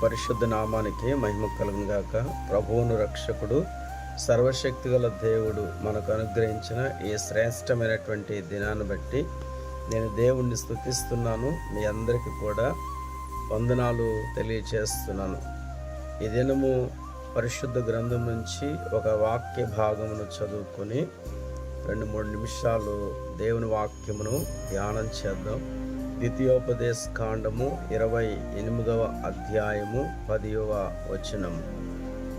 పరిశుద్ధ నామానికి మహిమ కలుగును గాక. ప్రభువును రక్షకుడు సర్వశక్తిగల దేవుడు మనకు అనుగ్రహించిన ఈ శ్రేష్టమైనటువంటి దినాన్ని బట్టి నేను దేవుణ్ణి స్తుతిస్తున్నాను. మీ అందరికీ కూడా వందనాలు తెలియచేస్తున్నాను. ఈ దినము పరిశుద్ధ గ్రంథం నుంచి ఒక వాక్య భాగమును చదువుకొని 2-3 నిమిషాలు దేవుని వాక్యమును ధ్యానం చేద్దాం. ద్వితీయోపదేశ కాండము 28వ అధ్యాయము 10వ వచనము.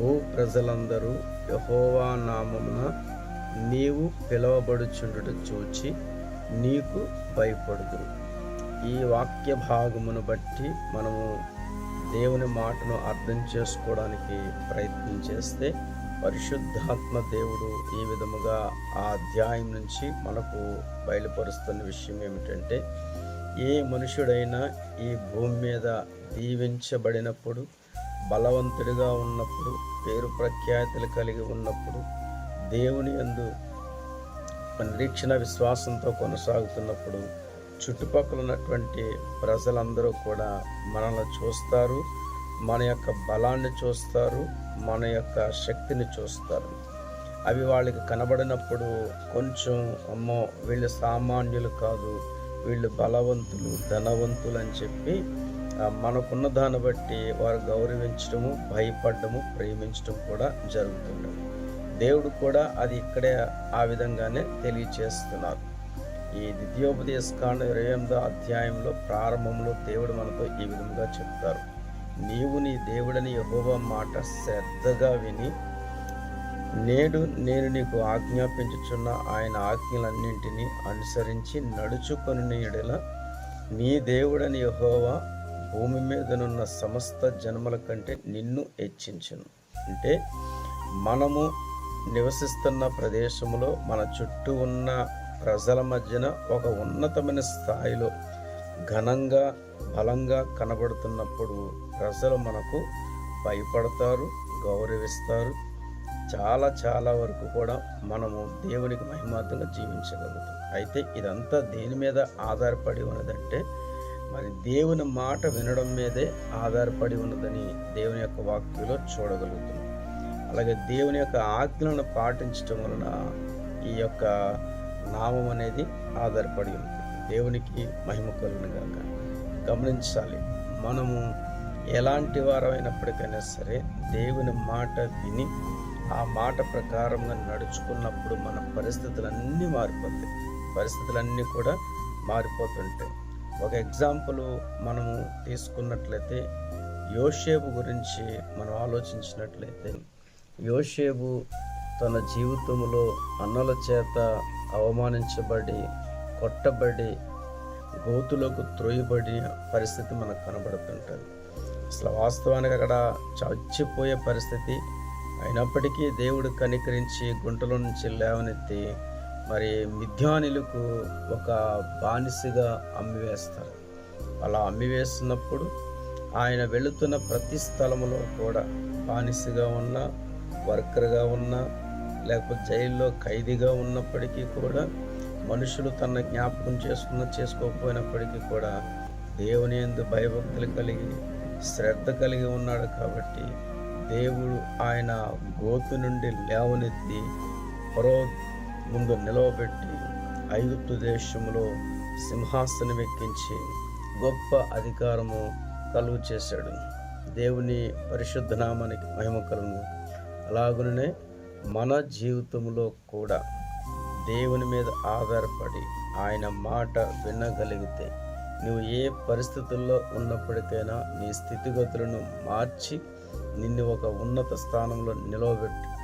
ఓ ప్రజలందరూ యెహోవా నామమున నీవు పిలువబడుచుండుట చూచి నీకు భయపడుదురు. ఈ వాక్య భాగమును బట్టి మనము దేవుని మాటను అర్థం చేసుకోవడానికి ప్రయత్నం చేస్తే పరిశుద్ధాత్మ దేవుడు ఈ విధముగా ఆ అధ్యాయం నుంచి మనకు బయలుపరుస్తున్న విషయం ఏమిటంటే, ఏ మనుషుడైనా ఈ భూమి మీద దీవించబడినప్పుడు, బలవంతుడిగా ఉన్నప్పుడు, పేరు ప్రఖ్యాతులు కలిగి ఉన్నప్పుడు, దేవుని యందు నిరీక్షణ విశ్వాసంతో కొనసాగుతున్నప్పుడు చుట్టుపక్కల ఉన్నటువంటి ప్రజలందరూ కూడా మనల్ని చూస్తారు, మన యొక్క బలాన్ని చూస్తారు, మన యొక్క శక్తిని చూస్తారు. అవి వాళ్ళకి కనబడినప్పుడు కొంచెం అమ్మో వీళ్ళు సామాన్యులు కాదు, వీళ్ళు బలవంతులు, ధనవంతులు అని చెప్పి మనకున్న దాన్ని బట్టి వారు గౌరవించడము, భయపడము, ప్రేమించడం కూడా జరుగుతుంది. దేవుడు కూడా అది ఇక్కడే ఆ విధంగానే తెలియచేస్తున్నారు. ఈ ద్వితీయోపదేశ కాండం 28వ అధ్యాయంలో ప్రారంభంలో దేవుడు మనతో ఈ విధంగా చెప్తారు. నీవు నీ దేవుడని యెహోవా మాట శ్రద్ధగా విని నేడు నేను నీకు ఆజ్ఞాపించుచున్న ఆయన ఆజ్ఞలన్నింటినీ అనుసరించి నడుచుకొని యెడల నీ దేవుడని యెహోవా భూమి మీదనున్న సమస్త జన్మల కంటే నిన్ను హెచ్చించును. అంటే మనము నివసిస్తున్న ప్రదేశంలో మన చుట్టూ ఉన్న ప్రజల మధ్యన ఒక ఉన్నతమైన స్థాయిలో ఘనంగా, బలంగా కనబడుతున్నప్పుడు ప్రజలు మనకు భయపడతారు, గౌరవిస్తారు. చాలా వరకు కూడా మనము దేవునికి మహిమార్థంగా జీవించగలుగుతాం. అయితే ఇదంతా దేని మీద ఆధారపడి ఉన్నదంటే, మరి దేవుని మాట వినడం మీదే ఆధారపడి ఉన్నదని దేవుని యొక్క వాక్యంలో చూడగలుగుతున్నాం. అలాగే దేవుని యొక్క ఆజ్ఞలను పాటించడం వలన ఈ యొక్క నామం అనేది ఆధారపడి ఉంది. దేవునికి మహిమ కలుగును గాక. గమనించాలి, మనము ఎలాంటి వారమైనప్పటికైనా సరే దేవుని మాట విని ఆ మాట ప్రకారంగా నడుచుకున్నప్పుడు మన పరిస్థితులన్నీ మారిపోతాయి. పరిస్థితులన్నీ కూడా మారిపోతుంటాయి. ఒక ఎగ్జాంపుల్ మనము తీసుకున్నట్లయితే, యోసేపు గురించి మనం ఆలోచించినట్లయితే, యోసేపు తన జీవితంలో అన్నల చేత అవమానించబడి, కొట్టబడి, గోతులకు త్రోయబడి పరిస్థితి మనకు కనబడుతుంటుంది. అసలు వాస్తవానికి అక్కడ చచ్చిపోయే పరిస్థితి అయినప్పటికీ దేవుడు కనికరించి గుంటలో నుంచి లేవనెత్తి మరి మిద్యానీయులకు ఒక బానిసగా అమ్మివేస్తారు. అలా అమ్మివేసినప్పుడు ఆయన వెళుతున్న ప్రతి స్థలంలో కూడా బానిసగా ఉన్నా, వర్కర్గా ఉన్నా, లేకపోతే జైల్లో ఖైదీగా ఉన్నప్పటికీ కూడా మనుషులు తన జ్ఞాపకం చేసుకోకపోయినప్పటికీ కూడా దేవుని యందు భయభక్తులు కలిగి శ్రద్ధ కలిగి ఉన్నాడు. కాబట్టి దేవుడు ఆయన గోతు నుండి లేవనెత్తి ఫరో ముందు నిలవబెట్టి ఐగుప్తు దేశంలో సింహాసనం ఎక్కించి గొప్ప అధికారము కలుగు చేశాడు. దేవుని పరిశుద్ధ నామానికి మహిమ కలుగును. అలాగునే మన జీవితంలో కూడా దేవుని మీద ఆధారపడి ఆయన మాట వినగలిగితే, నువ్వు ఏ పరిస్థితుల్లో ఉన్నప్పటికైనా నీ స్థితిగతులను మార్చి నిన్ను ఒక ఉన్నత స్థానంలో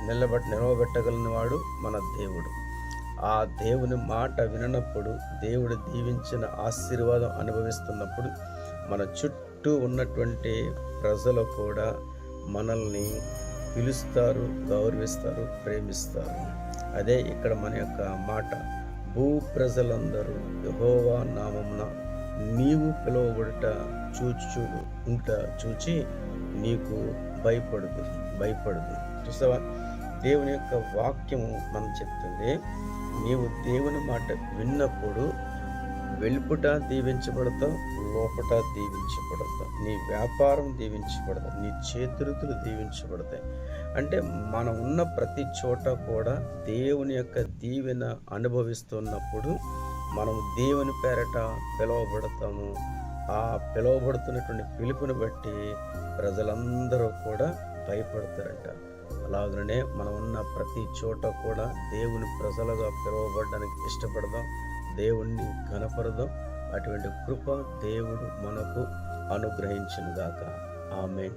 నిలబెట్టగలిగిన వాడు మన దేవుడు. ఆ దేవుని మాట వినప్పుడు, దేవుడు దీవించిన ఆశీర్వాదం అనుభవిస్తున్నప్పుడు మన చుట్టూ ఉన్నటువంటి ప్రజలు కూడా మనల్ని పిలుస్తారు, గౌరవిస్తారు, ప్రేమిస్తారు. అదే ఇక్కడ మన యొక్క మాట. భూ ప్రజలందరూ యెహోవా నామమున నీవు పిలువబడుట చూచి నీకు భయపడదు. చూసావా, దేవుని యొక్క వాక్యము మనం చెప్తుంది, నీవు దేవుని మాట విన్నప్పుడు వెలుపుట దీవించబడతావు, లోపట దీవించబడతావు. నీ వ్యాపారం దీవించబడతావు, నీ చేతులు దీవించబడతాయి. అంటే మనం ఉన్న ప్రతి చోట కూడా దేవుని యొక్క దీవెన అనుభవిస్తున్నప్పుడు మనం దేవుని పేరట పిలువబడతాము. ఆ పిలువబడుతున్నటువంటి పిలుపుని బట్టి ప్రజలందరూ కూడా భయపడతారంట. అలాగనే మనం ఉన్న ప్రతి చోట కూడా దేవుని ప్రజలుగా పిలువబడడానికి ఇష్టపడదాం, దేవుణ్ణి ఘనపరదాం. అటువంటి కృప దేవుడు మనకు అనుగ్రహించునుగాక. ఆమేన్.